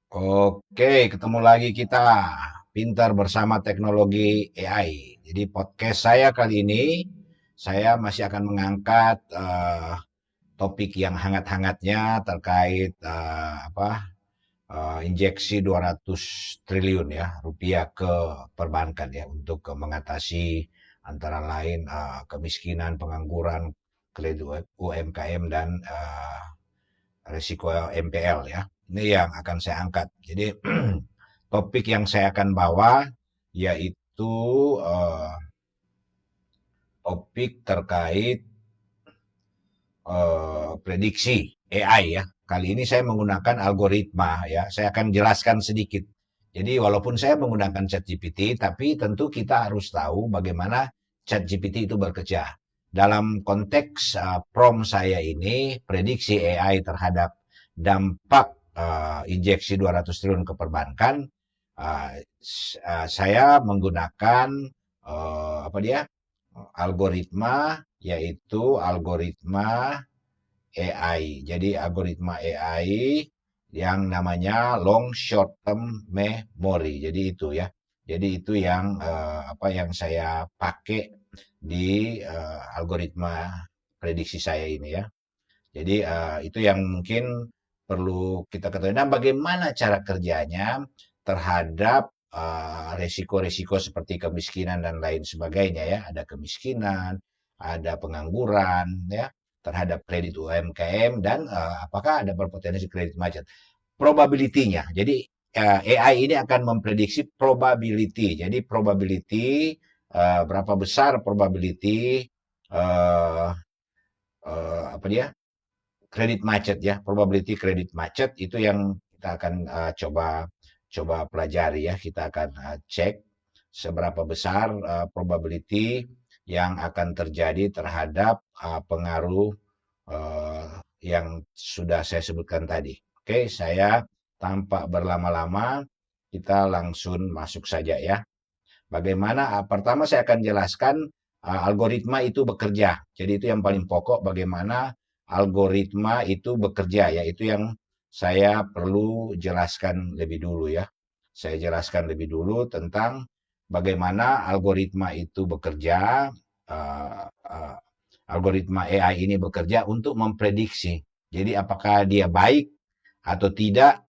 Oke, ketemu lagi kita. Pintar bersama teknologi AI. Jadi podcast saya kali ini, saya masih akan mengangkat topik yang hangat-hangatnya terkait injeksi 200 triliun ya rupiah ke perbankan ya untuk mengatasi antara lain kemiskinan, pengangguran, kredit UMKM dan risiko MPL ya. Ini yang akan saya angkat. Jadi topik yang saya akan bawa yaitu eh, topik terkait prediksi AI ya. Kali ini saya menggunakan algoritma ya. Saya akan jelaskan sedikit. Jadi walaupun saya menggunakan ChatGPT, tapi tentu kita harus tahu bagaimana ChatGPT itu bekerja. Dalam konteks prompt saya ini, prediksi AI terhadap dampak injeksi 200 triliun ke perbankan, saya menggunakan apa dia algoritma, yaitu algoritma AI. Jadi algoritma AI yang namanya long short term memory. Jadi itu ya. Jadi itu yang apa yang saya pakai di algoritma prediksi saya ini ya. Jadi itu yang mungkin perlu kita ketahui. Nah, bagaimana cara kerjanya terhadap resiko-resiko seperti kemiskinan dan lain sebagainya ya. Ada kemiskinan, ada pengangguran ya, terhadap kredit UMKM dan apakah ada berpotensi kredit macet. Probability-nya. Jadi AI ini akan memprediksi probability. Jadi probability berapa besar probability eh, apa dia kredit macet ya, probability kredit macet itu yang kita akan coba coba pelajari ya. Kita akan cek seberapa besar probability yang akan terjadi terhadap pengaruh yang sudah saya sebutkan tadi. Oke, saya tanpa berlama-lama kita langsung masuk saja ya. Bagaimana? Pertama saya akan jelaskan algoritma itu bekerja. Jadi itu yang paling pokok bagaimana algoritma itu bekerja ya. Itu yang saya perlu jelaskan lebih dulu ya. Saya jelaskan lebih dulu tentang bagaimana algoritma itu bekerja. uh, uh, Algoritma AI ini bekerja untuk memprediksi. Jadi apakah dia baik atau tidak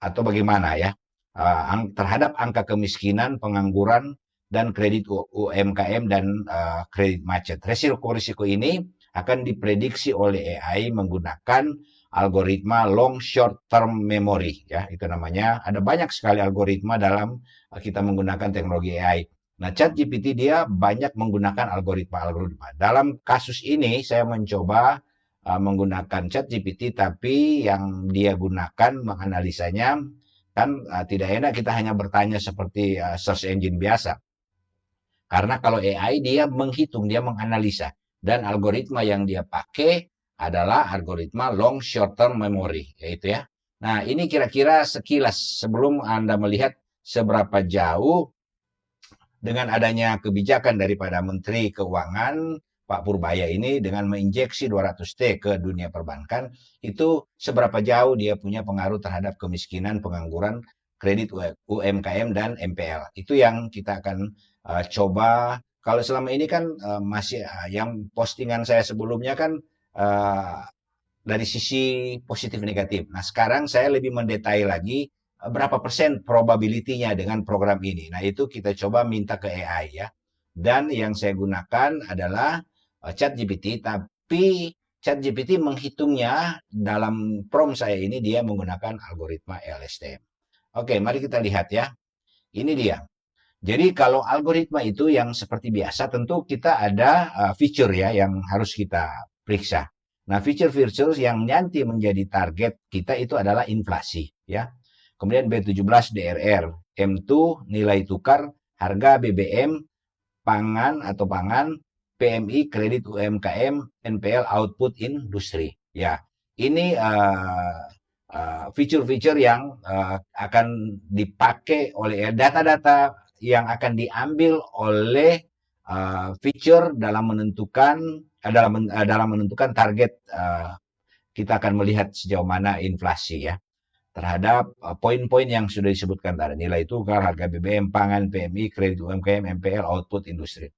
atau bagaimana ya terhadap angka kemiskinan, pengangguran, dan kredit UMKM dan kredit macet. Risiko-risiko ini akan diprediksi oleh AI menggunakan algoritma long short term memory ya itu namanya. Ada banyak sekali algoritma dalam kita menggunakan teknologi AI. Nah, ChatGPT dia banyak menggunakan algoritma-algoritma. Dalam kasus ini saya mencoba menggunakan ChatGPT tapi yang dia gunakan menganalisanya kan tidak enak kita hanya bertanya seperti search engine biasa. Karena kalau AI dia menghitung, dia menganalisa dan algoritma yang dia pakai adalah algoritma long short term memory yaitu ya. Nah, ini kira-kira sekilas sebelum Anda melihat seberapa jauh dengan adanya kebijakan daripada Menteri Keuangan Pak Purbaya ini dengan menginjeksi 200T ke dunia perbankan, itu seberapa jauh dia punya pengaruh terhadap kemiskinan, pengangguran, kredit UMKM dan MPL. Itu yang kita akan coba. Kalau selama ini kan masih yang postingan saya sebelumnya kan uh, dari sisi positif negatif. Nah, sekarang saya lebih mendetail lagi berapa persen probability-nya dengan program ini. Nah, itu kita coba minta ke AI ya. Dan yang saya gunakan adalah ChatGPT, tapi ChatGPT menghitungnya dalam prompt saya ini dia menggunakan algoritma LSTM. Oke, mari kita lihat ya. Ini dia. Jadi kalau algoritma itu yang seperti biasa tentu kita ada feature ya yang harus kita periksa. Nah, feature-feature yang nanti menjadi target kita itu adalah inflasi ya. Kemudian B17 DRR, M2 nilai tukar, harga BBM, pangan atau pangan, PMI kredit UMKM, NPL output industri. Ya, ini fitur-fitur yang akan dipakai oleh data-data yang akan diambil oleh fitur dalam menentukan target kita akan melihat sejauh mana inflasi ya. terhadap poin-poin yang sudah disebutkan tadi, nilai tukar, harga BBM, pangan, PMI, kredit UMKM, MPL, output industri.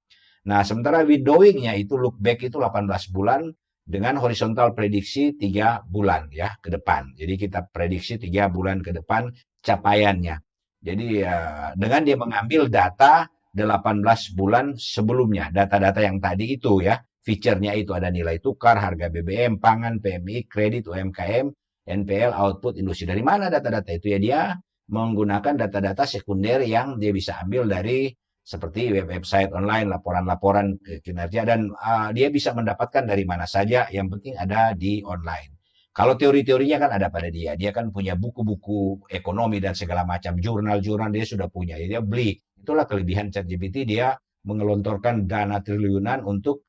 Nah, sementara windowing-nya itu look back itu 18 bulan dengan horizontal prediksi 3 bulan ya ke depan. Jadi kita prediksi 3 bulan ke depan capaiannya. Jadi dengan dia mengambil data 18 bulan sebelumnya, data-data yang tadi itu ya, fiturnya itu ada nilai tukar, harga BBM, pangan, PMI, kredit UMKM, NPL, output industri. Dari mana data-data itu ya? Dia menggunakan data-data sekunder yang dia bisa ambil dari seperti website online, laporan-laporan kinerja, dan dia bisa mendapatkan dari mana saja, yang penting ada di online. Kalau teori-teorinya kan ada pada dia. Dia kan punya buku-buku ekonomi dan segala macam, jurnal-jurnal dia sudah punya. Dia beli. Itulah kelebihan ChatGPT, dia mengelontorkan dana triliunan untuk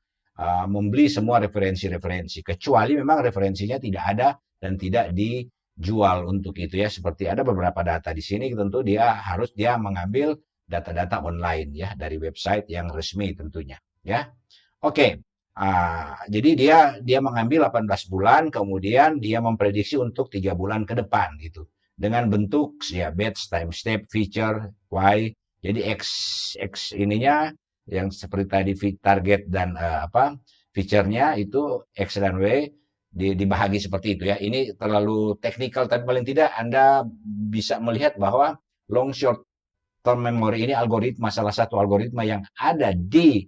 membeli semua referensi-referensi. Kecuali memang referensinya tidak ada dan tidak dijual untuk itu ya. Seperti ada beberapa data di sini, tentu dia harus mengambil data-data online ya dari website yang resmi tentunya ya. Oke. Jadi dia mengambil 18 bulan, kemudian dia memprediksi untuk 3 bulan ke depan gitu. Dengan bentuk ya batch, time step, feature, Y. Jadi X ininya yang seperti tadi target dan feature-nya itu X dan Y dibahagi seperti itu ya. Ini terlalu teknikal, tapi paling tidak Anda bisa melihat bahwa long short term memory ini salah satu algoritma yang ada di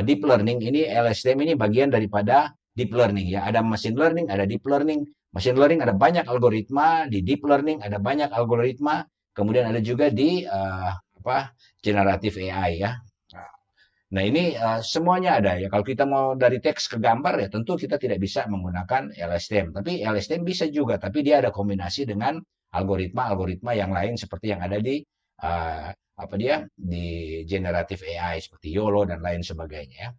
deep learning. Ini LSTM ini bagian daripada deep learning ya. Ada machine learning, ada deep learning. Machine learning ada banyak algoritma, di deep learning ada banyak algoritma, kemudian ada juga di generative AI ya. Nah, ini semuanya ada ya. Kalau kita mau dari teks ke gambar ya tentu kita tidak bisa menggunakan LSTM. Tapi LSTM bisa juga, tapi dia ada kombinasi dengan algoritma-algoritma yang lain seperti yang ada di di generative AI seperti YOLO dan lain sebagainya ya.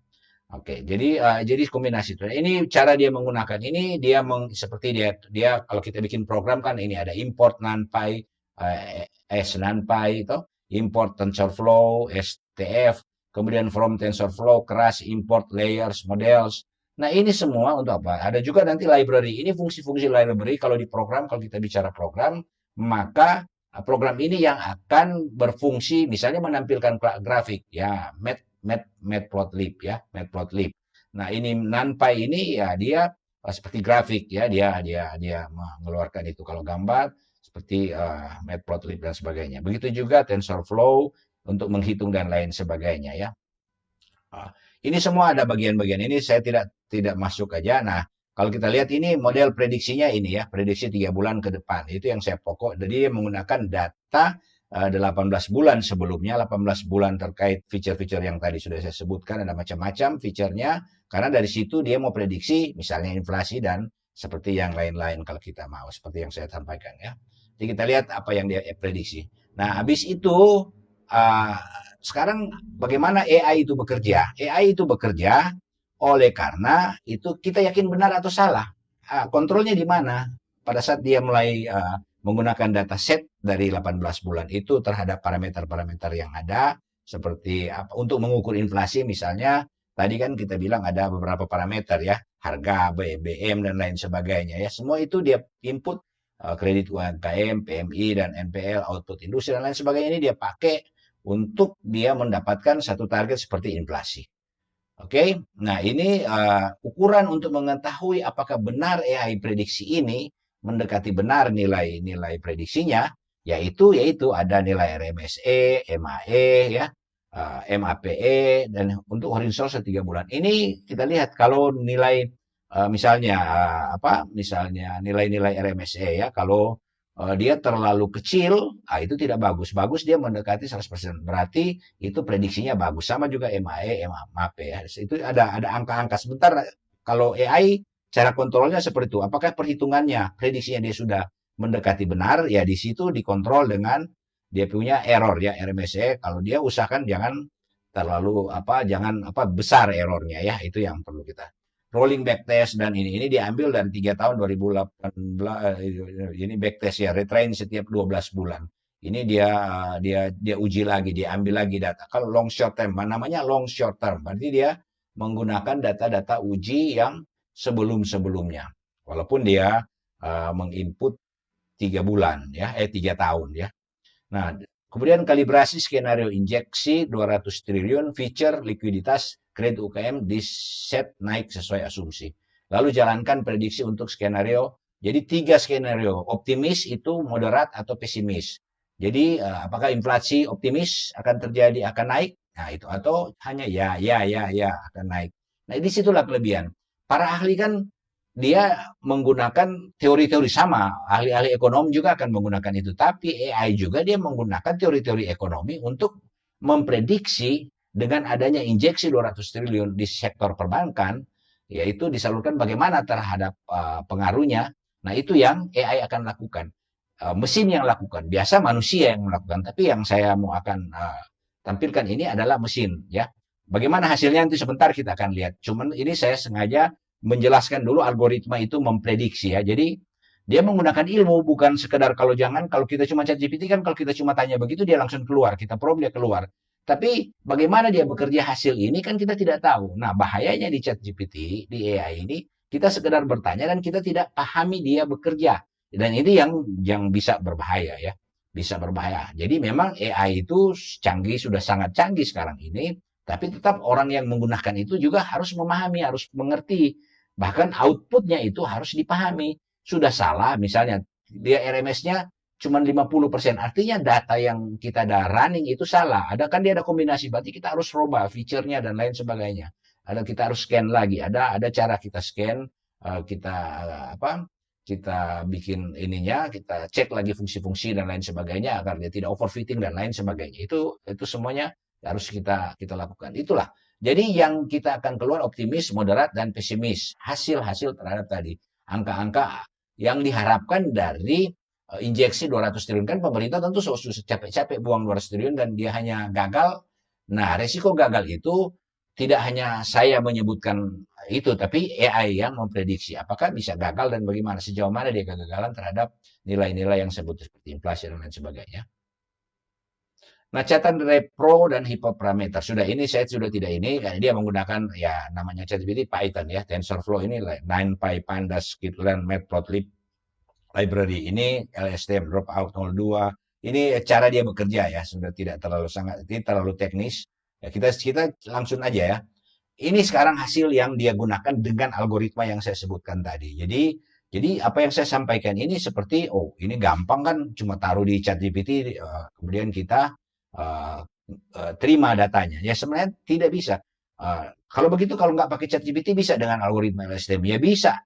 Oke, jadi kombinasi itu. Ini cara dia menggunakan ini, seperti dia kalau kita bikin program kan ini ada import NumPy, NumPy itu, import TensorFlow, STF, kemudian from TensorFlow, Crush, import layers, models. Nah, ini semua untuk apa? Ada juga nanti library. Ini fungsi-fungsi library kalau di program, kalau kita bicara program, maka program ini yang akan berfungsi misalnya menampilkan grafik ya, Matplotlib ya, Matplotlib. Nah, ini NumPy ini ya dia seperti grafik ya, dia mengeluarkan itu kalau gambar seperti Matplotlib dan sebagainya. Begitu juga TensorFlow untuk menghitung dan lain sebagainya ya. Ini semua ada bagian-bagian ini, saya tidak masuk aja. Nah, kalau kita lihat ini model prediksinya ini ya, prediksi 3 bulan ke depan. Itu yang saya pokok. Jadi menggunakan data 18 bulan sebelumnya, 18 bulan terkait fitur-fitur yang tadi sudah saya sebutkan, ada macam-macam fiturnya. Karena dari situ dia mau prediksi misalnya inflasi dan seperti yang lain-lain kalau kita mau, seperti yang saya sampaikan ya. Jadi kita lihat apa yang dia prediksi. Nah, habis itu uh, sekarang bagaimana AI itu bekerja? AI itu bekerja oleh karena itu kita yakin benar atau salah. Kontrolnya di mana? Pada saat dia mulai menggunakan data set dari 18 bulan itu terhadap parameter-parameter yang ada, seperti untuk mengukur inflasi misalnya, tadi kan kita bilang ada beberapa parameter ya, harga, BBM, dan lain sebagainya ya. Semua itu dia input kredit UMKM, PMI, dan NPL, output industri, dan lain sebagainya ini dia pakai untuk dia mendapatkan satu target seperti inflasi. Oke, nah ini ukuran untuk mengetahui apakah benar AI prediksi ini mendekati benar nilai-nilai prediksinya, yaitu ada nilai RMSE, MAE, ya, MAPE, dan untuk horizontal 3 bulan. Ini kita lihat kalau nilai misalnya misalnya nilai-nilai RMSE ya, kalau dia terlalu kecil, itu tidak bagus. Bagus dia mendekati 100%. Berarti itu prediksinya bagus. Sama juga MAE, MAP ya. Itu ada angka-angka. Sebentar kalau AI cara kontrolnya seperti itu. Apakah perhitungannya, prediksinya dia sudah mendekati benar, ya di situ dikontrol dengan dia punya error ya, RMSE. Kalau dia usahakan jangan terlalu jangan besar errornya ya. Itu yang perlu kita rolling back test, dan ini diambil dari 3 tahun 2018, ini back test ya, retrain setiap 12 bulan. Ini dia uji lagi, dia ambil lagi data. Kalau long short term, namanya long short term, berarti dia menggunakan data-data uji yang sebelum-sebelumnya. Walaupun dia menginput 3 bulan ya, 3 tahun ya. Nah, kemudian kalibrasi skenario injeksi 200 triliun, feature likuiditas kredit UKM di set naik sesuai asumsi. Lalu jalankan prediksi untuk skenario. Jadi 3 skenario, optimis itu moderat atau pesimis. Jadi apakah inflasi optimis akan terjadi, akan naik? Nah itu, atau hanya ya akan naik. Nah di situlah kelebihan. Para ahli kan dia menggunakan teori-teori sama, ahli-ahli ekonomi juga akan menggunakan itu, tapi AI juga dia menggunakan teori-teori ekonomi untuk memprediksi dengan adanya injeksi 200 triliun di sektor perbankan, yaitu disalurkan bagaimana terhadap pengaruhnya. Nah, itu yang AI akan lakukan. Mesin yang lakukan, biasa manusia yang melakukan, tapi yang saya mau akan tampilkan ini adalah mesin ya. Bagaimana hasilnya nanti sebentar kita akan lihat. Cuman ini saya sengaja menjelaskan dulu algoritma itu memprediksi ya. Jadi dia menggunakan ilmu, bukan sekedar kalau kita cuma ChatGPT kan, kalau kita cuma tanya begitu dia langsung keluar, kita prompt dia keluar. Tapi bagaimana dia bekerja hasil ini kan kita tidak tahu. Nah, bahayanya di ChatGPT, di AI ini, kita sekedar bertanya dan kita tidak pahami dia bekerja. Dan ini yang bisa berbahaya ya. Bisa berbahaya. Jadi memang AI itu canggih, sudah sangat canggih sekarang ini, tapi tetap orang yang menggunakan itu juga harus memahami, harus mengerti. Bahkan outputnya itu harus dipahami. Sudah salah, misalnya dia RMS-nya cuma 50%. Artinya data yang kita ada running itu salah. Kan dia ada kombinasi, berarti kita harus rubah fiturnya dan lain sebagainya. Kita harus scan lagi. Ada cara kita scan, kita kita bikin ininya, kita cek lagi fungsi-fungsi dan lain sebagainya agar dia tidak overfitting dan lain sebagainya. Itu semuanya harus kita lakukan. Itulah. Jadi yang kita akan keluar optimis, moderat, dan pesimis. Hasil-hasil terhadap tadi. Angka-angka yang diharapkan dari injeksi 200 triliun. Kan pemerintah tentu sudah capek-capek buang 200 triliun dan dia hanya gagal. Nah, resiko gagal itu tidak hanya saya menyebutkan itu, tapi AI yang memprediksi apakah bisa gagal dan bagaimana, sejauh mana dia kegagalan terhadap nilai-nilai yang sebut seperti inflasi dan lain sebagainya. Nah, catatan repro dan hiperparameter. Ini saya sudah tidak ini, karena dia menggunakan ya namanya ChatGPT Python ya, TensorFlow ini 9py, Pandas, Scikit-learn, Matplotlib library ini, LSTM Dropout 02. Ini cara dia bekerja ya, sudah tidak terlalu terlalu teknis. Ya, kita langsung aja ya. Ini sekarang hasil yang dia gunakan dengan algoritma yang saya sebutkan tadi. Jadi apa yang saya sampaikan ini seperti, ini gampang kan, cuma taruh di ChatGPT, kemudian kita terima datanya. Ya sebenarnya tidak bisa. Kalau begitu, kalau nggak pakai ChatGPT bisa dengan algoritma LSTM? Ya bisa.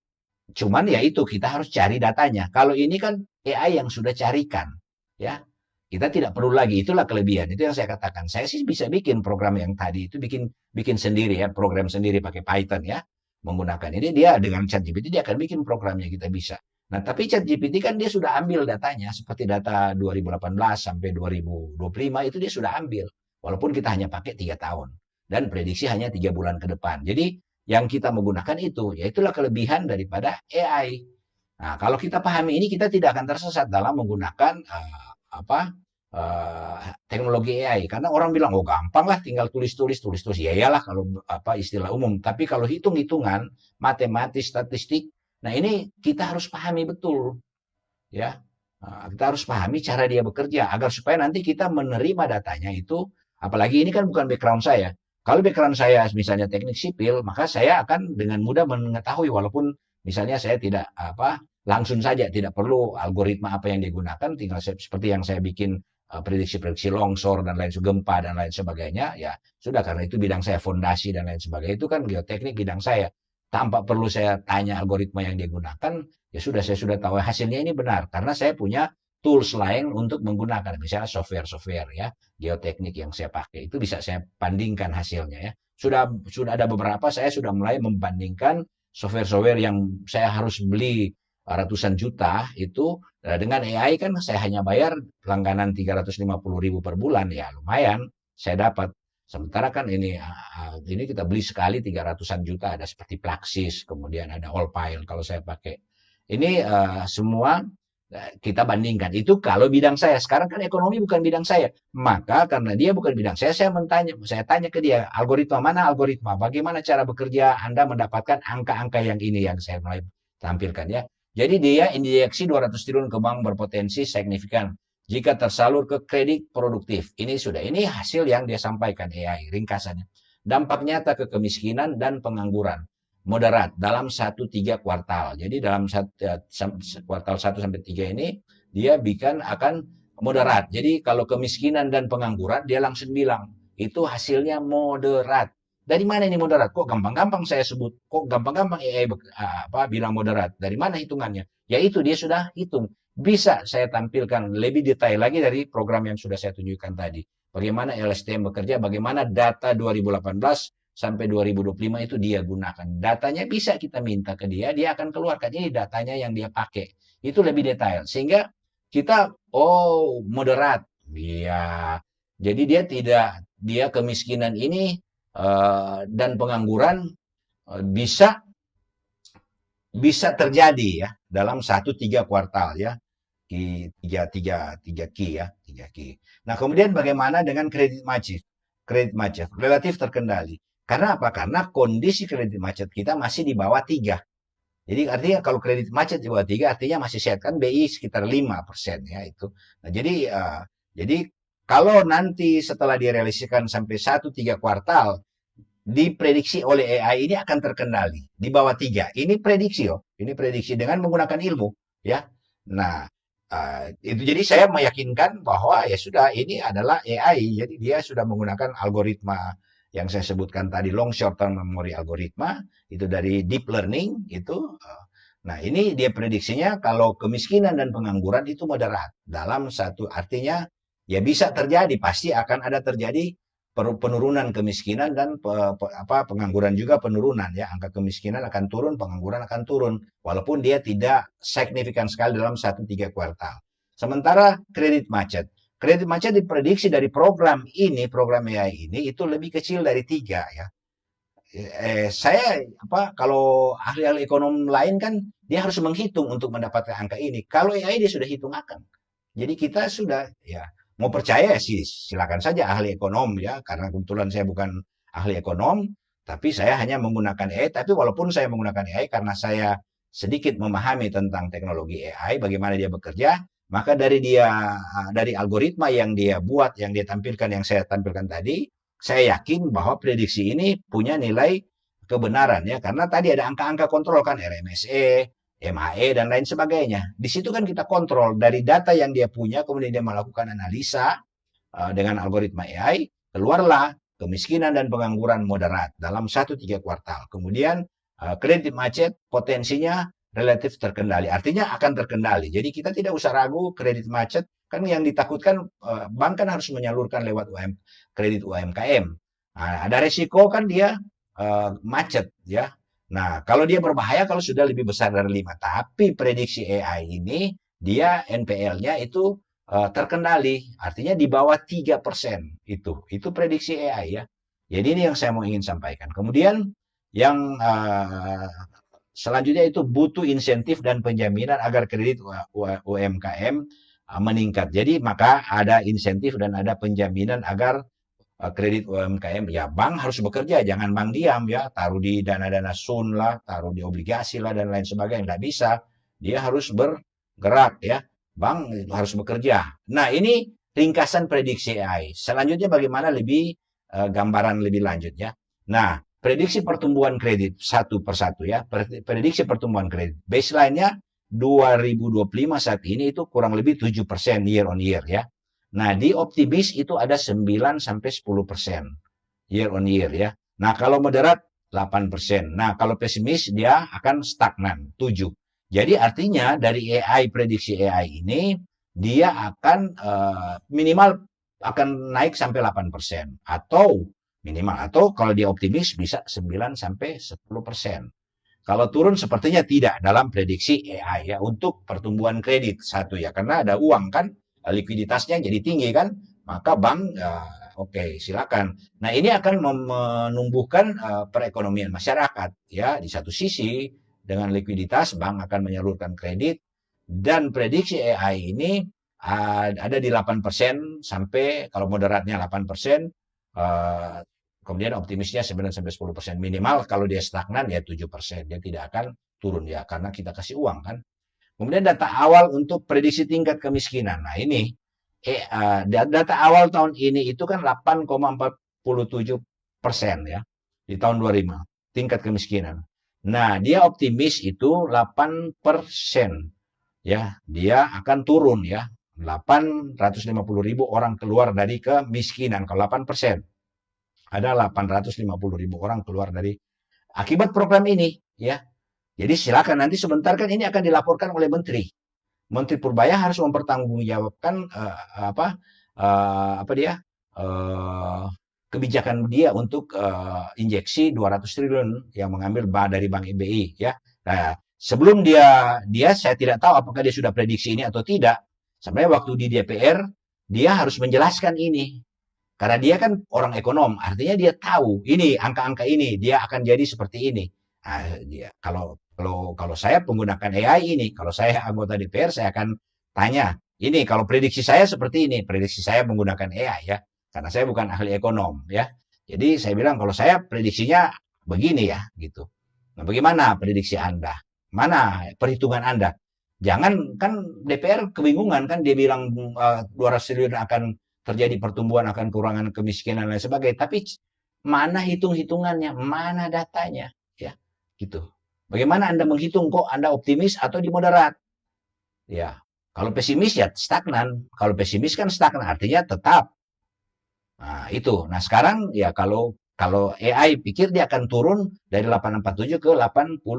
Cuman ya itu, kita harus cari datanya. Kalau ini kan AI yang sudah carikan. Ya, kita tidak perlu lagi. Itulah kelebihan. Itu yang saya katakan. Saya sih bisa bikin program yang tadi itu, bikin sendiri ya, program sendiri pakai Python ya, menggunakan ini. Dia dengan ChatGPT dia akan bikin programnya, kita bisa. Nah, tapi ChatGPT kan dia sudah ambil datanya, seperti data 2018 sampai 2025 itu dia sudah ambil. Walaupun kita hanya pakai 3 tahun dan prediksi hanya 3 bulan ke depan. Jadi yang kita menggunakan itu, yaitulah kelebihan daripada AI. Nah, kalau kita pahami ini, kita tidak akan tersesat dalam menggunakan teknologi AI. Karena orang bilang, gampang lah, tinggal tulis. Ya iyalah kalau istilah umum. Tapi kalau hitung-hitungan, matematis, statistik, nah ini kita harus pahami betul, ya. Kita harus pahami cara dia bekerja agar supaya nanti kita menerima datanya itu. Apalagi ini kan bukan background saya. Kalau background saya misalnya teknik sipil, maka saya akan dengan mudah mengetahui, walaupun misalnya saya tidak langsung saja, tidak perlu algoritma apa yang digunakan, tinggal seperti yang saya bikin prediksi-prediksi longsor dan lain gempa dan lain sebagainya, ya sudah, karena itu bidang saya, fondasi dan lain sebagainya, itu kan geoteknik bidang saya. Tanpa perlu saya tanya algoritma yang digunakan, ya sudah, saya sudah tahu hasilnya ini benar, karena saya punya tools lain untuk menggunakan, misalnya software ya, geoteknik yang saya pakai, itu bisa saya bandingkan hasilnya ya. Sudah ada beberapa, saya sudah mulai membandingkan software-software yang saya harus beli ratusan juta itu, dengan AI kan saya hanya bayar langganan 350.000 per bulan, ya lumayan saya dapat. Sementara kan ini kita beli sekali 300-an juta, ada seperti Plaxis, kemudian ada Allpile kalau saya pakai. Ini semua kita bandingkan. Itu kalau bidang saya. Sekarang kan ekonomi bukan bidang saya. Maka karena dia bukan bidang saya tanya ke dia, bagaimana cara bekerja Anda mendapatkan angka-angka yang ini yang saya mulai tampilkan ya. Jadi dia injeksi 200 triliun ke bank berpotensi signifikan jika tersalur ke kredit produktif. Ini hasil yang dia sampaikan AI ringkasannya. Dampak nyata ke kemiskinan dan pengangguran moderat dalam 1-3 kuartal. Jadi dalam kuartal 1 sampai 3 ini dia akan moderat. Jadi kalau kemiskinan dan pengangguran dia langsung bilang itu hasilnya moderat. Dari mana ini moderat? Kok gampang-gampang saya sebut? Kok gampang-gampang AI bilang moderat? Dari mana hitungannya? Yaitu dia sudah hitung. Bisa saya tampilkan lebih detail lagi dari program yang sudah saya tunjukkan tadi. Bagaimana LSTM bekerja, bagaimana data 2018 sampai 2025 itu dia gunakan. Datanya bisa kita minta ke dia, dia akan keluarkan. Ini datanya yang dia pakai. Itu lebih detail. Sehingga kita, moderat. Ya, jadi dia kemiskinan ini dan pengangguran bisa bisa terjadi ya dalam 1-3 kuartal ya. Tiga key ya, 3 key. Nah, kemudian bagaimana dengan kredit macet? Kredit macet relatif terkendali. Karena apa? Karena kondisi kredit macet kita masih di bawah 3. Jadi artinya kalau kredit macet di bawah 3 artinya masih sehat kan BI sekitar 5% ya itu. Nah, jadi kalau nanti setelah direalisasikan sampai 1-3 kuartal diprediksi oleh AI ini akan terkendali di bawah 3. Ini prediksi Ini prediksi dengan menggunakan ilmu ya. Nah, itu jadi saya meyakinkan bahwa ya sudah ini adalah AI. Jadi dia sudah menggunakan algoritma yang saya sebutkan tadi long short term memory algoritma itu dari deep learning itu. Nah, ini dia prediksinya kalau kemiskinan dan pengangguran itu moderat dalam satu artinya ya bisa terjadi pasti akan ada terjadi penurunan kemiskinan dan pengangguran juga penurunan ya angka kemiskinan akan turun pengangguran akan turun walaupun dia tidak signifikan sekali dalam 1-3 kuartal. Sementara kredit macet diprediksi dari program AI ini itu lebih kecil dari 3 ya. Saya kalau ahli-ahli ekonom lain kan dia harus menghitung untuk mendapatkan angka ini. Kalau AI dia sudah hitung akan. Jadi kita sudah ya mau percaya sih silakan saja ahli ekonom ya karena kebetulan saya bukan ahli ekonom tapi saya hanya menggunakan AI tapi walaupun saya menggunakan AI karena saya sedikit memahami tentang teknologi AI bagaimana dia bekerja maka dari algoritma yang dia buat yang dia tampilkan yang saya tampilkan tadi saya yakin bahwa prediksi ini punya nilai kebenaran ya karena tadi ada angka-angka kontrol kan RMSE MHE dan lain sebagainya. Di situ kan kita kontrol dari data yang dia punya, kemudian dia melakukan analisa dengan algoritma AI, keluarlah kemiskinan dan pengangguran moderat dalam 1-3 kuartal. Kemudian kredit macet potensinya relatif terkendali, artinya akan terkendali. Jadi kita tidak usah ragu kredit macet, kan yang ditakutkan bank kan harus menyalurkan lewat kredit UMKM. Nah, ada resiko kan dia macet ya. Nah, kalau dia berbahaya kalau sudah lebih besar dari 5. Tapi prediksi AI ini, dia NPL-nya itu terkendali. Artinya di bawah 3% itu. Itu prediksi AI ya. Jadi ini yang saya mau ingin sampaikan. Kemudian yang selanjutnya itu butuh insentif dan penjaminan agar kredit UMKM meningkat. Jadi maka ada insentif dan ada penjaminan agar kredit UMKM ya bank harus bekerja jangan bank diam ya taruh di dana-dana sun lah taruh di obligasi lah dan lain sebagainya nggak bisa dia harus bergerak ya bank harus bekerja. Nah ini ringkasan prediksi AI selanjutnya bagaimana lebih gambaran lebih lanjut ya. Nah prediksi pertumbuhan kredit satu persatu ya prediksi pertumbuhan kredit baseline-nya 2025 saat ini itu kurang lebih 7% year on year ya. Nah, di optimis itu ada 9-10% year on year ya. Nah, kalau moderat 8%. Nah, kalau pesimis dia akan stagnan 7. Jadi artinya dari AI prediksi AI ini dia akan minimal akan naik sampai 8% atau minimal atau kalau dia optimis bisa 9-10%. Kalau turun sepertinya tidak dalam prediksi AI ya untuk pertumbuhan kredit satu ya karena ada uang kan likuiditasnya jadi tinggi kan maka bank oke, silakan. Nah ini akan menumbuhkan perekonomian masyarakat ya di satu sisi dengan likuiditas bank akan menyalurkan kredit dan prediksi AI ini ada di 8% sampai kalau moderatnya 8% kemudian optimisnya 9-10% minimal kalau dia stagnan ya 7% dia tidak akan turun ya karena kita kasih uang kan. Kemudian data awal untuk prediksi tingkat kemiskinan. Nah ini data awal tahun ini itu kan 8,47% ya di tahun 2005 tingkat kemiskinan. Nah dia optimis itu 8%, ya dia akan turun ya, 850.000 orang keluar dari kemiskinan. Kalau 8% ada 850.000 orang keluar dari akibat program ini ya. Jadi silakan nanti sebentar kan ini akan dilaporkan oleh menteri. Menteri Purbaya harus mempertanggungjawabkan apa dia uh, kebijakan dia untuk injeksi 200 triliun yang mengambil dari Bank BI ya. Nah, sebelum dia saya tidak tahu apakah dia sudah prediksi ini atau tidak. Sebenarnya waktu di DPR dia harus menjelaskan ini. Karena dia kan orang ekonom, artinya dia tahu ini angka-angka ini dia akan jadi seperti ini. Nah, kalau saya menggunakan AI ini, kalau saya anggota DPR, saya akan tanya, ini kalau prediksi saya seperti ini, prediksi saya menggunakan AI ya, karena saya bukan ahli ekonom ya. Jadi saya bilang kalau saya prediksinya begini ya, gitu. Nah, bagaimana prediksi Anda? Mana perhitungan Anda? Jangan kan DPR kebingungan kan dia bilang 200 triliun akan terjadi pertumbuhan, akan kurangan kemiskinan dan lain sebagainya. Tapi mana hitung-hitungannya, mana datanya, ya, gitu. Bagaimana Anda menghitung kok Anda optimis atau di moderat? Ya, kalau pesimis ya stagnan. Kalau pesimis kan stagnan, artinya tetap. Nah, itu. Nah, sekarang ya kalau AI pikir dia akan turun dari 8,47 ke 88,2%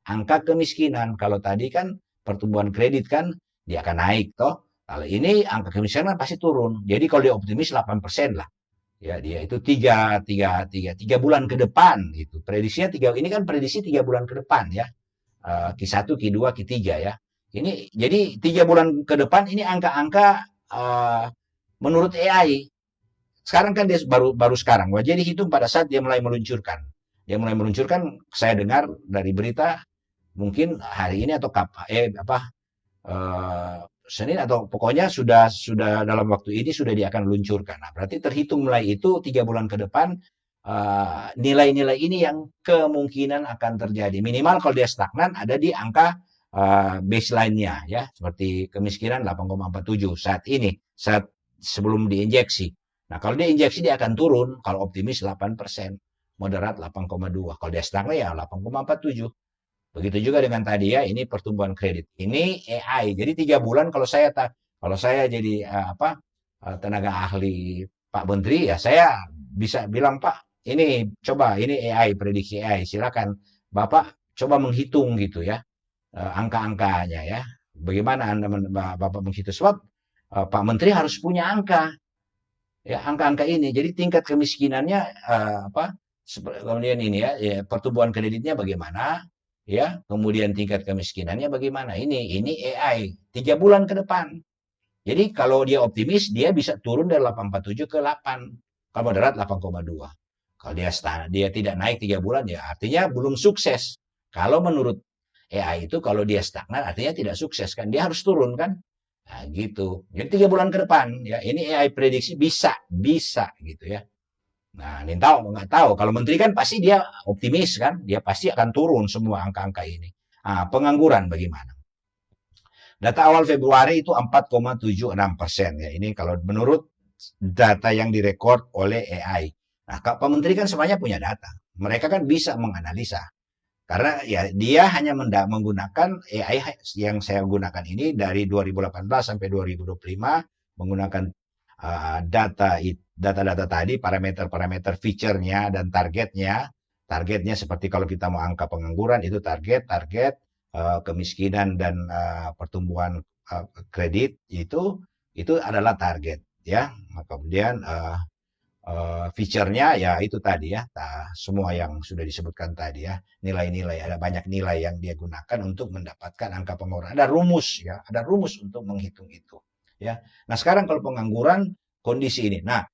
angka kemiskinan. Kalau tadi kan pertumbuhan kredit kan dia akan naik toh. Kalau ini angka kemiskinan pasti turun. Jadi kalau dia optimis 8% lah. Ya, dia itu tiga bulan ke depan gitu. Prediksinya ini kan prediksi 3 bulan ke depan ya. Q1, Q2, Q3 ya. Ini jadi 3 bulan ke depan ini angka-angka menurut AI. Sekarang kan dia baru baru sekarang. Wah, jadi hitung pada saat dia mulai meluncurkan. Dia mulai meluncurkan, saya dengar dari berita mungkin hari ini atau Senin atau pokoknya sudah dalam waktu ini sudah dia akan luncurkan. Nah, berarti terhitung mulai itu 3 bulan ke depan nilai-nilai ini yang kemungkinan akan terjadi. Minimal kalau dia stagnan ada di angka baseline-nya ya, seperti kemiskinan 8,47 saat ini, saat sebelum diinjeksi. Nah, kalau dia injeksi dia akan turun, kalau optimis 8%, moderat 8,2. Kalau dia stagnan ya 8,47. Begitu juga dengan tadi ya, ini pertumbuhan kredit. Ini AI. Jadi 3 bulan kalau saya jadi tenaga ahli Pak Menteri ya saya bisa bilang Pak, ini coba ini AI prediksi AI. Silakan Bapak coba menghitung gitu ya angka-angkanya ya. Bagaimana Anda Bapak menghitung sebab Pak Menteri harus punya angka ya angka-angka ini. Jadi tingkat kemiskinannya kemudian ini ya pertumbuhan kreditnya bagaimana ya, kemudian tingkat kemiskinannya bagaimana. Ini AI 3 bulan ke depan. Jadi kalau dia optimis dia bisa turun dari 8,47 ke 8. Kalau moderat 8,2. Kalau dia tidak naik 3 bulan ya artinya belum sukses. Kalau menurut AI itu kalau dia stagnan artinya tidak sukses kan. Dia harus turun kan. Nah, gitu. Jadi 3 bulan ke depan ya ini AI prediksi bisa gitu ya. Nah, ini nggak tahu. Kalau menteri kan pasti dia optimis kan, dia pasti akan turun semua angka-angka ini. Nah, pengangguran bagaimana? Data awal Februari itu 4,76% ya. Ini kalau menurut data yang direkod oleh AI. Nah, Pak Menteri kan semuanya punya data. Mereka kan bisa menganalisa. Karena ya dia hanya menggunakan AI yang saya gunakan ini dari 2018 sampai 2025 menggunakan data-data tadi, parameter-parameter feature-nya dan targetnya. Targetnya seperti kalau kita mau angka pengangguran itu target kemiskinan dan pertumbuhan kredit itu adalah target ya. Kemudian feature-nya ya itu tadi ya, semua yang sudah disebutkan tadi ya, nilai-nilai, ada banyak nilai yang dia gunakan untuk mendapatkan angka pengangguran. Ada rumus ya, ada rumus untuk menghitung itu ya. Nah, sekarang kalau pengangguran kondisi ini. Nah,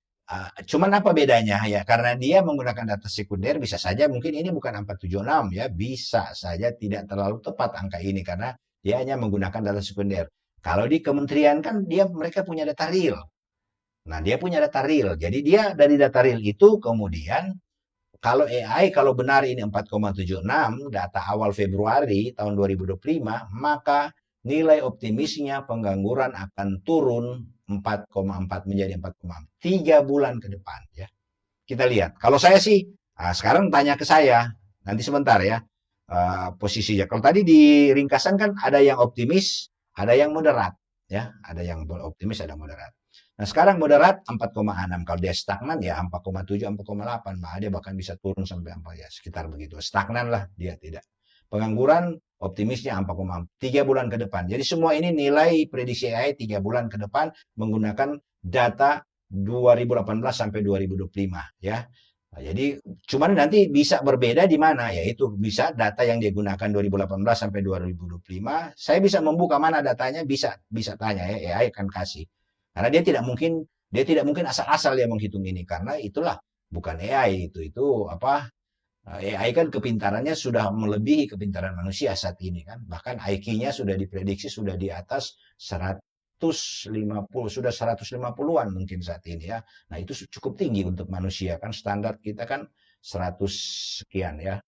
cuman apa bedanya ya? Karena dia menggunakan data sekunder bisa saja mungkin ini bukan 476 ya, bisa saja tidak terlalu tepat angka ini karena dia hanya menggunakan data sekunder. Kalau di kementerian kan mereka punya data real. Nah, dia punya data real. Jadi dia dari data real itu kemudian kalau AI kalau benar ini 4,76 data awal Februari tahun 2025, maka nilai optimisnya pengangguran akan turun 4,4 menjadi 4,4 3 bulan ke depan ya. Kita lihat. Kalau saya sih, sekarang tanya ke saya, nanti sebentar ya, posisinya. Kalau tadi di ringkasan kan ada yang optimis, ada yang moderat, ya, ada yang optimis, ada moderat. Nah, sekarang moderat 4,6. Kalau dia stagnan ya 4,7, 4,8, mah dia bahkan bisa turun sampai 4 ya, sekitar begitu. Stagnan lah dia tidak. Pengangguran optimisnya 4,4 3 bulan ke depan. Jadi semua ini nilai prediksi AI 3 bulan ke depan menggunakan data 2018 sampai 2025 ya. Nah, jadi cuman nanti bisa berbeda di mana yaitu bisa data yang digunakan 2018 sampai 2025 saya bisa membuka mana datanya bisa bisa tanya ya AI akan kasih. Karena dia tidak mungkin asal-asal dia menghitung ini karena itulah bukan AI itu apa AI kan kepintarannya sudah melebihi kepintaran manusia saat ini kan. Bahkan IQ-nya sudah diprediksi sudah di atas 150, sudah 150-an mungkin saat ini ya. Nah, itu cukup tinggi untuk manusia kan standar kita kan 100 sekian ya.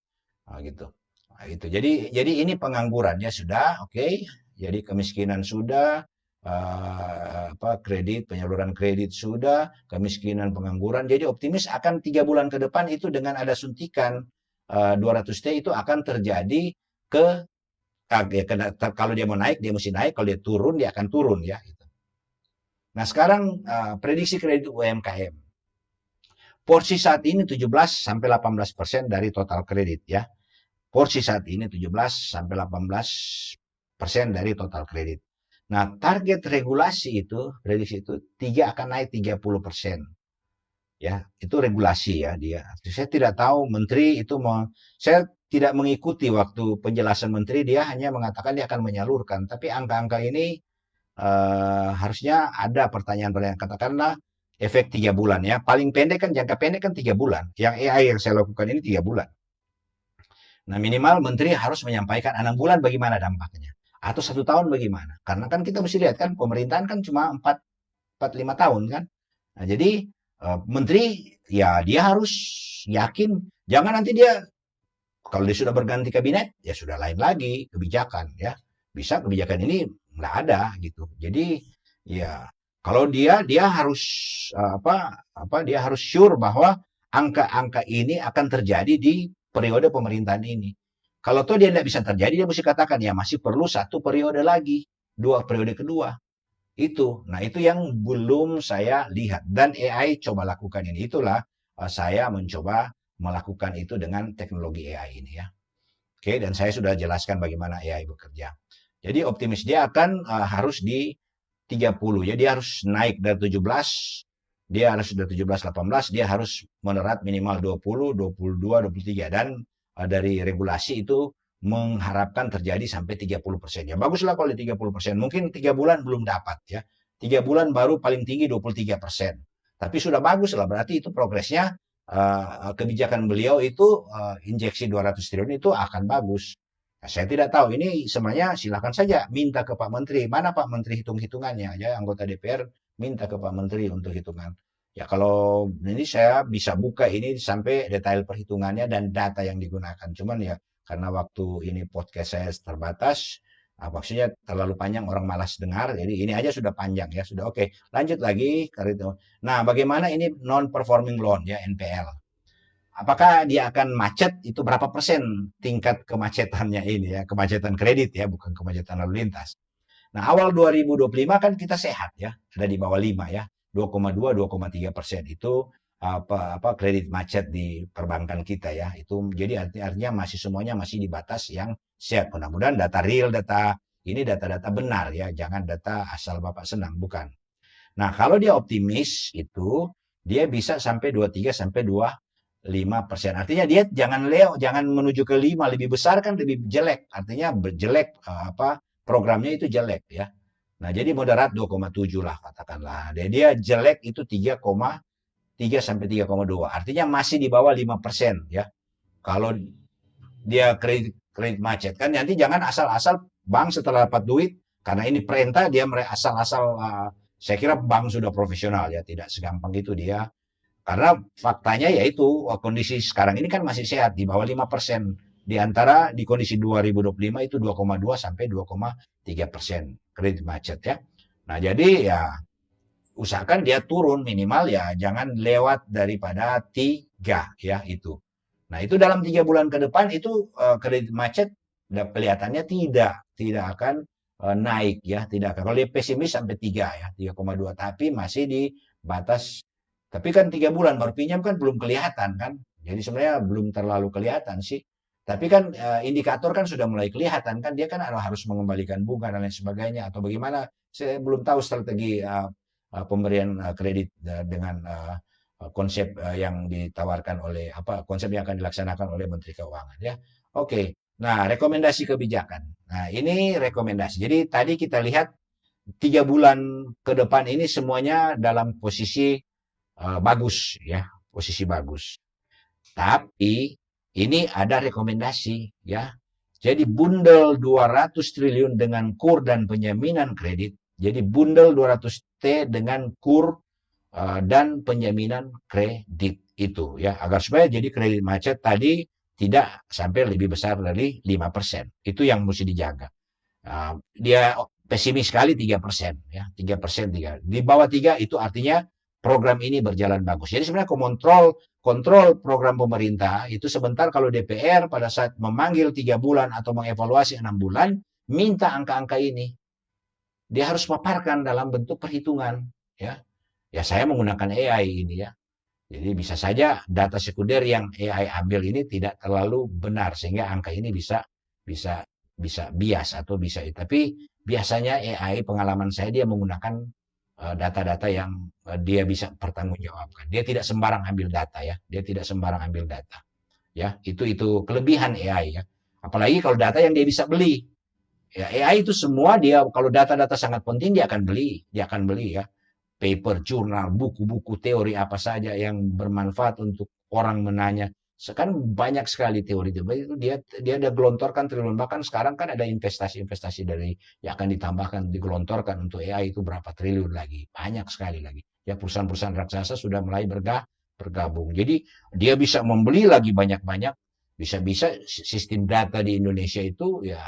Nah, gitu. Nah, itu. Jadi ini penganggurannya sudah oke. Okay. Jadi kemiskinan sudah kredit, penyaluran kredit sudah, kemiskinan, pengangguran. Jadi optimis akan 3 bulan ke depan itu dengan ada suntikan 200T itu akan terjadi ke kalau dia mau naik dia mesti naik, kalau dia turun dia akan turun ya. Nah sekarang prediksi kredit UMKM. Porsi saat ini 17-18% dari total kredit ya. Porsi saat ini 17-18% dari total kredit. Nah, target regulasi itu, prediksi itu 3 akan naik 30%. Ya, itu regulasi ya dia. Saya tidak tahu menteri itu saya tidak mengikuti waktu penjelasan menteri, dia hanya mengatakan dia akan menyalurkan. Tapi angka-angka ini harusnya ada pertanyaan-pertanyaan. Katakanlah efek 3 bulan ya. Paling pendek kan jangka pendek kan 3 bulan. Yang AI yang saya lakukan ini 3 bulan. Nah minimal menteri harus menyampaikan 6 bulan bagaimana dampaknya. Atau 1 tahun bagaimana. Karena kan kita mesti lihat kan pemerintahan kan cuma 4-5 tahun kan. Nah jadi menteri ya dia harus yakin. Jangan nanti dia kalau dia sudah berganti kabinet ya sudah lain lagi kebijakan ya. Bisa kebijakan ini nggak ada gitu. Jadi ya kalau dia harus dia harus sure bahwa angka-angka ini akan terjadi di periode pemerintahan ini. Kalau toh dia tidak bisa terjadi, dia mesti katakan ya masih perlu 1 periode lagi, 2 periode kedua. Nah itu yang belum saya lihat dan AI coba lakukan ini. Itulah saya mencoba melakukan itu dengan teknologi AI ini ya. Oke, dan saya sudah jelaskan bagaimana AI bekerja. Jadi optimis dia akan harus di 30. Jadi dia harus naik dari 17, dia harus sudah 17 18, dia harus menerat minimal 20, 22, 23 dan dari regulasi itu mengharapkan terjadi sampai 30%. Ya baguslah kalau 30%. Mungkin 3 bulan belum dapat ya. 3 bulan baru paling tinggi 23%. Tapi sudah bagus lah berarti itu progresnya kebijakan beliau itu injeksi 200 triliun itu akan bagus. Nah, saya tidak tahu ini sebenarnya silakan saja minta ke Pak Menteri. Mana Pak Menteri hitung-hitungannya ya anggota DPR minta ke Pak Menteri untuk hitungan. Ya kalau ini saya bisa buka ini sampai detail perhitungannya dan data yang digunakan. Cuman ya karena waktu ini podcast saya terbatas, maksudnya terlalu panjang orang malas dengar, jadi ini aja sudah panjang ya, sudah oke. Lanjut lagi, nah bagaimana ini non-performing loan ya NPL? Apakah dia akan macet itu berapa persen tingkat kemacetannya ini ya, kemacetan kredit ya, bukan kemacetan lalu lintas. Nah awal 2025 kan kita sehat ya, ada di bawah 5 ya, 2,2-2,3% itu kredit macet di perbankan kita ya. Itu jadi artinya masih semuanya masih di batas yang sehat. Mudah-mudahan data real, data ini data-data benar ya, jangan data asal Bapak senang, bukan. Nah, kalau dia optimis itu dia bisa sampai 23 sampai 25%. Artinya dia jangan menuju ke 5 lebih besar kan lebih jelek. Artinya jelek programnya itu jelek ya. Nah, jadi moderat 2,7 lah katakanlah. Dia jelek itu 3 sampai 3,2. Artinya masih di bawah 5% ya. Kalau dia kredit macet kan nanti jangan asal-asal bank setelah dapat duit karena ini perintah dia asal-asal saya kira bank sudah profesional ya, tidak segampang itu dia Karena faktanya yaitu kondisi sekarang ini kan masih sehat di bawah 5%. Di antara di kondisi 2025 itu 2,2 sampai 2,3% kredit macet ya. Nah, jadi ya usahakan dia turun minimal ya jangan lewat daripada 3 ya itu. Nah, itu dalam 3 bulan ke depan itu kredit macet kelihatannya tidak akan naik ya, tidak akan. Kalau dia pesimis sampai 3 ya, 3,2 tapi masih di batas. Tapi kan 3 bulan baru pinjam kan belum kelihatan kan. Jadi sebenarnya belum terlalu kelihatan sih. Tapi kan indikator kan sudah mulai kelihatan kan dia kan harus mengembalikan bunga dan lain sebagainya atau bagaimana. Saya belum tahu strategi pemberian kredit dengan konsep yang ditawarkan oleh konsep yang akan dilaksanakan oleh Menteri Keuangan ya. Oke. Nah, rekomendasi kebijakan. Nah, ini rekomendasi. Jadi tadi kita lihat 3 bulan ke depan ini semuanya dalam posisi bagus ya, posisi bagus. Tapi ini ada rekomendasi ya. Jadi bundel 200 triliun dengan KUR dan penjaminan kredit. Jadi bundel 200T dengan KUR dan penjaminan kredit itu ya agar supaya jadi kredit macet tadi tidak sampai lebih besar dari 5%. Itu yang mesti dijaga. Dia pesimis sekali 3% ya, 3%. Di bawah 3 itu artinya program ini berjalan bagus. Jadi sebenarnya kontrol program pemerintah itu sebentar kalau DPR pada saat memanggil 3 bulan atau mengevaluasi 6 bulan minta angka-angka ini. Dia harus paparkan dalam bentuk perhitungan ya. Ya saya menggunakan AI ini ya. Jadi bisa saja data sekunder yang AI ambil ini tidak terlalu benar sehingga angka ini bisa bisa bisa bias atau bisa. Tapi biasanya AI pengalaman saya dia menggunakan data-data yang dia bisa pertanggungjawabkan. Dia tidak sembarang ambil data ya. Dia tidak sembarang ambil data. Ya, itu kelebihan AI ya. Apalagi kalau data yang dia bisa beli. Ya, AI itu semua dia kalau data-data sangat penting dia akan beli ya paper, jurnal, buku-buku teori apa saja yang bermanfaat untuk orang menanya. Sekarang banyak sekali teori itu. Dia ada gelontorkan triliun bahkan sekarang kan ada investasi-investasi dari yang akan ditambahkan digelontorkan untuk AI itu berapa triliun lagi. Banyak sekali lagi. Ya perusahaan-perusahaan raksasa sudah mulai bergabung. Jadi dia bisa membeli lagi banyak-banyak. Bisa-bisa sistem data di Indonesia itu ya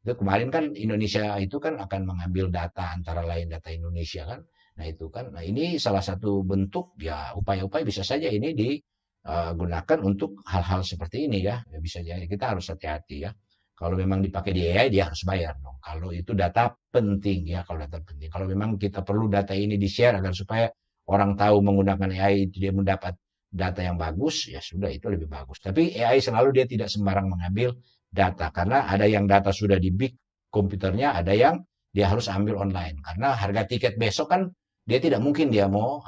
itu kemarin kan Indonesia itu kan akan mengambil data antara lain data Indonesia kan. Nah itu kan, nah ini salah satu bentuk ya upaya-upaya bisa saja ini digunakan untuk hal-hal seperti ini ya. Ya bisa jadi kita harus hati-hati ya. Kalau memang dipakai di AI dia harus bayar dong. Kalau itu data penting ya, kalau data penting. Kalau memang kita perlu data ini di-share agar supaya orang tahu menggunakan AI itu dia mendapat data yang bagus, ya sudah itu lebih bagus. Tapi AI selalu dia tidak sembarang mengambil data karena ada yang data sudah di big komputernya, ada yang dia harus ambil online karena harga tiket besok kan dia tidak mungkin dia mau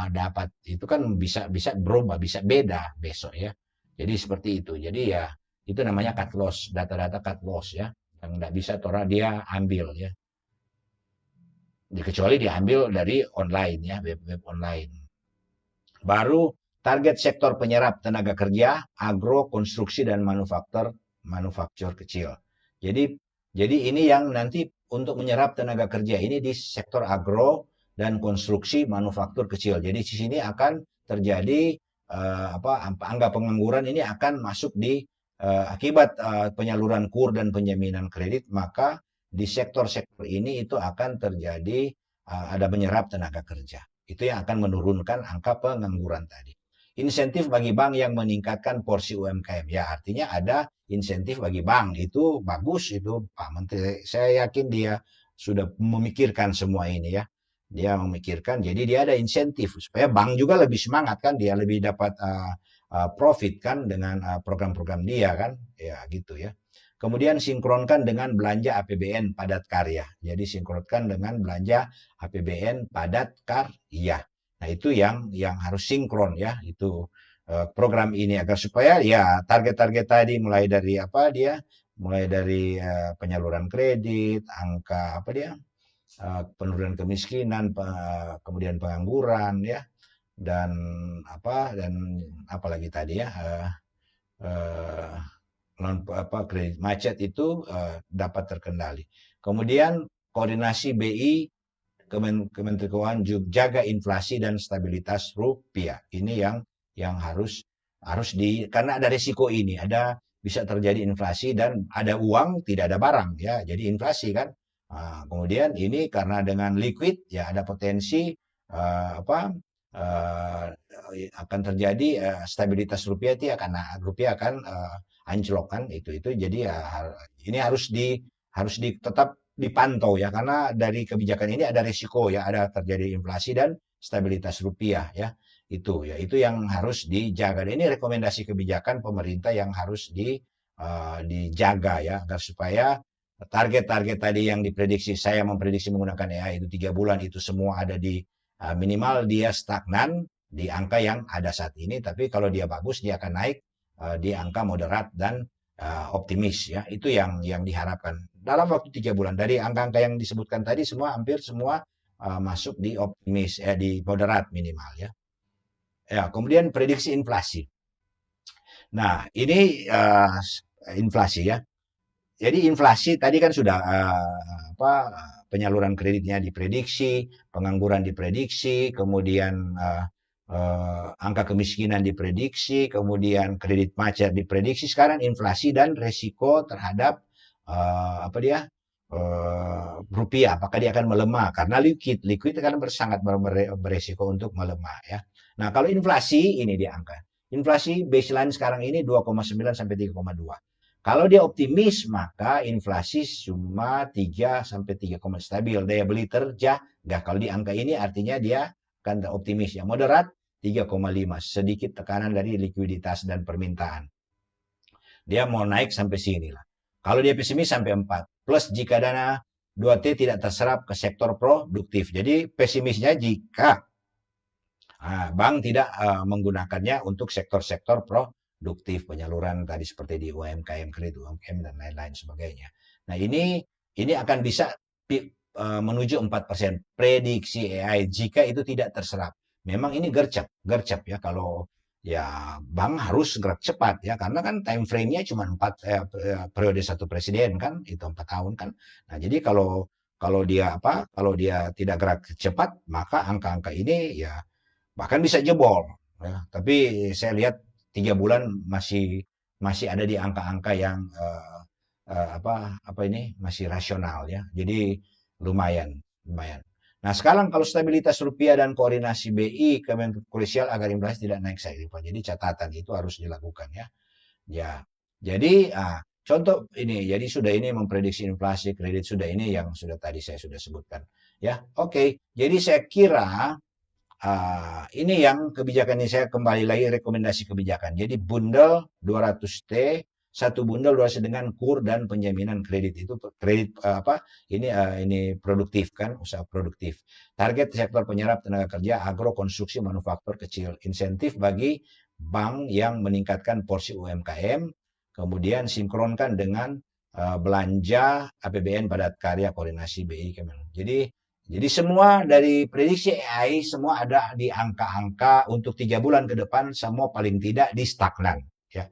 dapat itu kan bisa bisa berubah bisa beda besok ya jadi seperti itu jadi ya itu namanya cut loss data-data cut loss ya yang tidak bisa Tora dia ambil ya kecuali diambil dari online ya web-web online baru target sektor penyerap tenaga kerja agro konstruksi dan manufaktur kecil jadi jadi ini yang nanti untuk menyerap tenaga kerja ini di sektor agro dan konstruksi manufaktur kecil. Jadi di sini akan terjadi angka pengangguran ini akan masuk di akibat penyaluran KUR dan penjaminan kredit, maka di sektor-sektor ini itu akan terjadi ada menyerap tenaga kerja. Itu yang akan menurunkan angka pengangguran tadi. Insentif bagi bank yang meningkatkan porsi UMKM. Ya, artinya ada insentif bagi bank. Itu bagus itu Pak Menteri. Saya yakin dia sudah memikirkan semua ini ya dia memikirkan jadi dia ada insentif supaya bank juga lebih semangat kan dia lebih dapat profit kan dengan program-program dia kan ya gitu ya kemudian sinkronkan dengan belanja APBN padat karya jadi sinkronkan dengan belanja APBN padat karya nah itu yang harus sinkron ya itu program ini agar supaya ya target-target tadi mulai dari apa dia mulai dari penyaluran kredit angka apa dia penurunan kemiskinan, kemudian pengangguran ya dan apalagi tadi ya kredit macet itu dapat terkendali. Kemudian koordinasi BI Kementerian Keuangan jaga inflasi dan stabilitas rupiah. Ini yang harus karena ada risiko ini, ada bisa terjadi inflasi dan ada uang tidak ada barang ya, jadi inflasi kan. Nah, kemudian ini karena dengan liquid ya ada potensi apa akan terjadi stabilitas rupiah itu akan anjlok kan itu jadi ya ini harus tetap dipantau ya karena dari kebijakan ini ada risiko ya ada terjadi inflasi dan stabilitas rupiah ya itu yang harus dijaga. Dan ini rekomendasi kebijakan pemerintah yang harus dijaga ya agar supaya target-target tadi yang diprediksi, saya memprediksi menggunakan AI itu 3 bulan itu semua ada di minimal dia stagnan di angka yang ada saat ini, tapi kalau dia bagus dia akan naik di angka moderat dan optimis ya. Itu yang diharapkan dalam waktu 3 bulan. Dari angka-angka yang disebutkan tadi hampir semua masuk di optimis di moderat minimal ya. Ya, kemudian prediksi inflasi. Nah, ini inflasi ya. Jadi inflasi tadi kan sudah penyaluran kreditnya diprediksi, pengangguran diprediksi, kemudian angka kemiskinan diprediksi, kemudian kredit macet diprediksi. Sekarang inflasi dan resiko terhadap rupiah, apakah dia akan melemah karena liquid akan sangat beresiko untuk melemah ya. Nah, kalau inflasi ini dia angka. Inflasi baseline sekarang ini 2,9 sampai 3,2. Kalau dia optimis, maka inflasi cuma 3 sampai 3, stabil. Daya beli terjaga. Kalau di angka ini artinya dia akan optimis. Yang moderat 3,5. Sedikit tekanan dari likuiditas dan permintaan. Dia mau naik sampai sini lah. Kalau dia pesimis sampai 4. Plus jika dana 2T tidak terserap ke sektor produktif. Jadi pesimisnya jika bank tidak menggunakannya untuk sektor-sektor produktif, penyaluran tadi seperti di UMKM, kredit UMKM dan lain-lain sebagainya. Nah, ini akan bisa menuju 4% prediksi AI jika itu tidak terserap. Memang ini gercep ya kalau ya bank harus gerak cepat ya karena kan time frame-nya cuma 4 periode satu presiden kan itu 4 tahun kan. Nah, jadi kalau dia tidak gerak cepat maka angka-angka ini ya bahkan bisa jebol ya. Tapi saya lihat 3 bulan masih ada di angka-angka yang ini masih rasional ya. Jadi lumayan. Nah, sekarang kalau stabilitas rupiah dan koordinasi BI Kementerian Krusial agar inflasi tidak naik signifikan. Jadi catatan itu harus dilakukan ya. Ya. Jadi contoh ini, jadi sudah ini memprediksi inflasi kredit sudah ini yang sudah tadi saya sudah sebutkan. Ya, oke. Jadi saya kira ini yang kebijakan ini saya kembali lagi rekomendasi kebijakan. Jadi bundel 200T, satu bundel 200 dengan kur dan penjaminan kredit itu kredit ini produktif kan, usaha produktif. Target sektor penyerap tenaga kerja, agro, konstruksi, manufaktur kecil. Insentif bagi bank yang meningkatkan porsi UMKM, kemudian sinkronkan dengan belanja APBN padat karya koordinasi BI Kemenlu. Jadi semua dari prediksi AI semua ada di angka-angka untuk 3 bulan ke depan semua paling tidak di stagnan ya.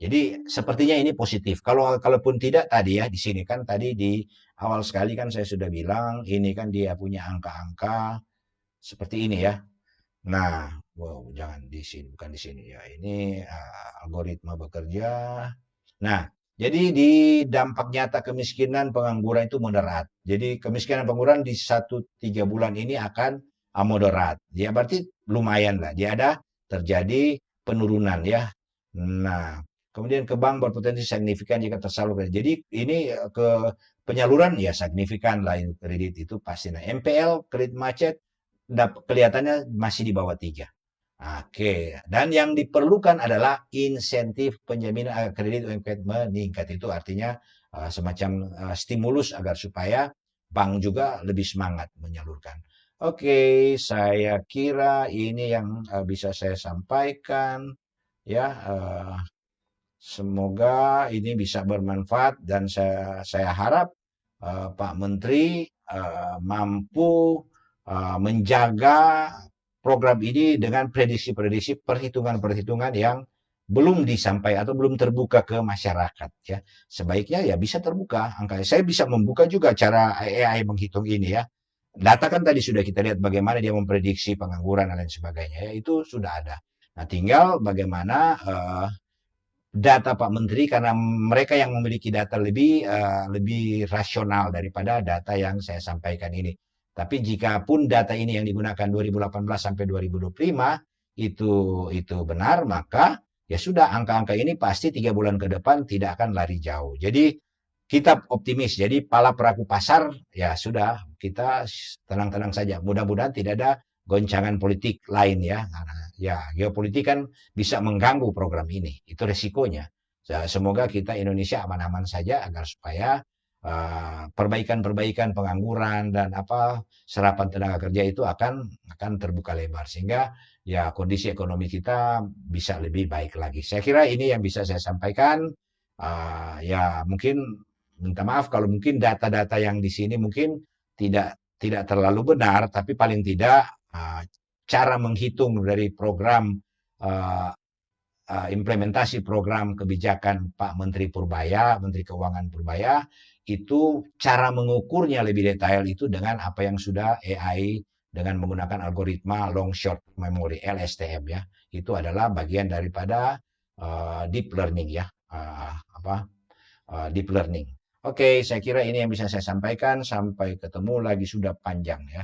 Jadi sepertinya ini positif. Kalaupun tidak tadi ya di sini kan tadi di awal sekali kan saya sudah bilang ini kan dia punya angka-angka seperti ini ya. Nah, wow, jangan di sini bukan di sini ya. Ini algoritma bekerja. Nah, jadi di dampak nyata kemiskinan pengangguran itu moderat. Jadi kemiskinan pengangguran di 1-3 bulan ini akan moderat. Ya berarti lumayan lah. Dia ada terjadi penurunan ya. Nah, kemudian ke bank berpotensi signifikan jika tersalurkan. Jadi ini ke penyaluran ya signifikan lah kredit itu pasti. Nah, MPL kredit macet kelihatannya masih di bawah 3. Oke, dan yang diperlukan adalah insentif penjaminan kredit UMKM meningkat. Itu artinya semacam stimulus agar supaya bank juga lebih semangat menyalurkan. Oke, saya kira ini yang bisa saya sampaikan. Ya, semoga ini bisa bermanfaat dan saya harap Pak Menteri mampu menjaga program ini dengan prediksi-prediksi perhitungan-perhitungan yang belum disampaikan atau belum terbuka ke masyarakat ya. Sebaiknya ya bisa terbuka angka. Saya bisa membuka juga cara AI menghitung ini ya. Data kan tadi sudah kita lihat bagaimana dia memprediksi pengangguran dan lain sebagainya, ya itu sudah ada. Nah, tinggal bagaimana data Pak Menteri, karena mereka yang memiliki data lebih rasional daripada data yang saya sampaikan ini. Tapi jika pun data ini yang digunakan 2018 sampai 2025 itu benar, maka ya sudah, angka-angka ini pasti 3 bulan ke depan tidak akan lari jauh. Jadi kita optimis. Jadi pala peraku pasar ya sudah, kita tenang-tenang saja. Mudah-mudahan tidak ada goncangan politik lain ya. Karena ya geopolitik kan bisa mengganggu program ini. Itu resikonya. Semoga kita Indonesia aman-aman saja agar supaya perbaikan-perbaikan pengangguran dan serapan tenaga kerja itu akan terbuka lebar, sehingga ya kondisi ekonomi kita bisa lebih baik lagi. Saya kira ini yang bisa saya sampaikan. Ya mungkin minta maaf kalau mungkin data-data yang di sini mungkin tidak terlalu benar, tapi paling tidak cara menghitung dari program uh, implementasi program kebijakan Pak Menteri Purbaya, Menteri Keuangan Purbaya, itu cara mengukurnya lebih detail itu dengan apa yang sudah AI dengan menggunakan algoritma long short memory LSTM ya. Itu adalah bagian daripada deep learning ya. Deep learning. Oke, saya kira ini yang bisa saya sampaikan. Sampai ketemu lagi, sudah panjang ya.